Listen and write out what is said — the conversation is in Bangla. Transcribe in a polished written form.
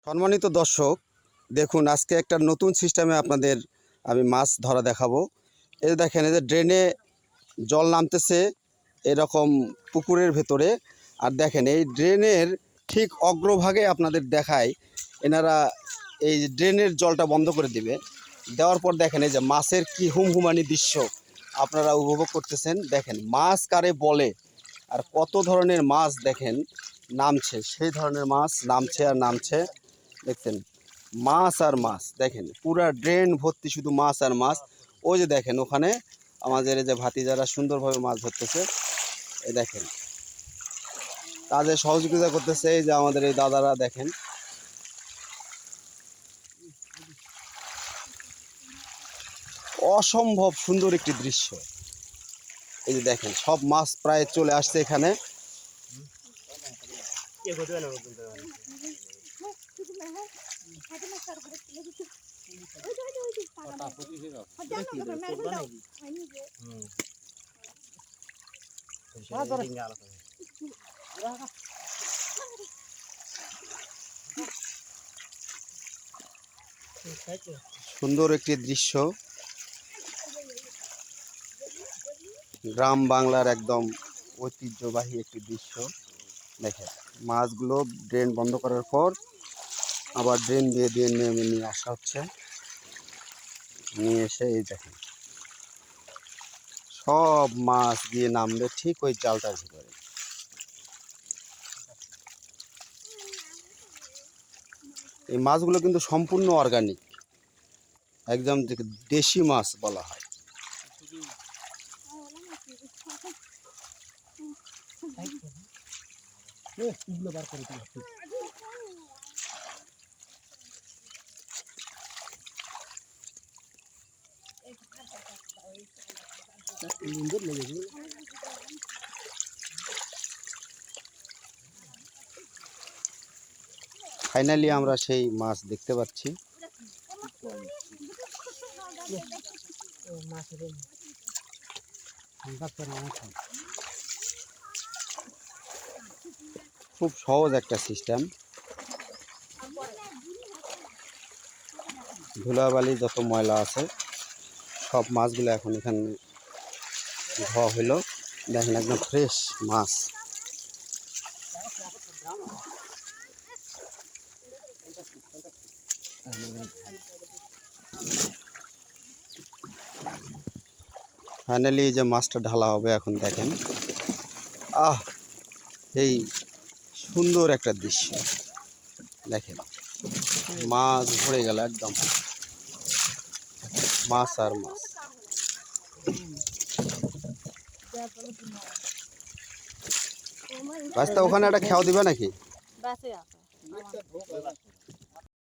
সম্মানিত দর্শক, দেখুন আজকে একটা নতুন সিস্টেমে আপনাদের আমি মাছ ধরা দেখাবো। এই দেখেন, এই যে ড্রেনে জল নামতেছে এরকম পুকুরের ভেতরে। আর দেখেন এই ড্রেনের ঠিক অগ্রভাগে আপনাদের দেখায়, এনারা এই ড্রেনের জলটা বন্ধ করে দিবে। দেওয়ার পর দেখেন এই যে মাছের কি হুমহুমানি দৃশ্য আপনারা উপভোগ করতেছেন। দেখেন মাছ কারে বলে আর কত ধরনের মাছ দেখেন নামছে, সেই ধরনের মাছ নামছে আর নামছে। দেখছেন মাছ আর মাছ, দেখেন পুরা ড্রেন ভর্তি শুধু মাছ আর মাছ। ওই যে দেখেন ওখানে আমাদের এই যে ভাতিজারা সুন্দরভাবে মাছ ধরতেছে। এই দেখেন কাজে সহযোগিতা করতেছে এই যে আমাদের এই দাদারা। দেখেন অসম্ভব সুন্দর একটি দৃশ্য। এই যে দেখেন সব মাছ প্রায় চলে আসছে এখানে। সুন্দর একটি দৃশ্য, গ্রাম বাংলার একদম ঐতিহ্যবাহী একটি দৃশ্য। দেখেন মাছগুলো ড্রেন বন্ধ করার পর আবার ড্রেন দিয়ে দিয়ে নেমে নিয়ে আসা হচ্ছে। নিয়ে এসে এই দেখেন সব মাছ দিয়ে নামবে ঠিক ওই জালটার ভিতরে। এই মাছগুলো কিন্তু সম্পূর্ণ অর্গানিক, একদম দেশি মাছ বলা হয়। ফাইনালি আমরা সেই মাছ দেখতে পাচ্ছি। খুব সহজ একটা সিস্টেম। ধুলাবালি যত ময়লা আছে সব মাছগুলো এখন এখানে ধোয়া হলো। দেখেন একদম ফ্রেশ মাছ। ফাইনালি এই যে মাছটা ঢালা হবে এখন। দেখেন এই সুন্দর একটা দৃশ্য। দেখেন মাছ ভরে গেল একদম, মাছ আর মাছ। রাস্তা ওখানে একটা খেয়াও দিবে নাকি?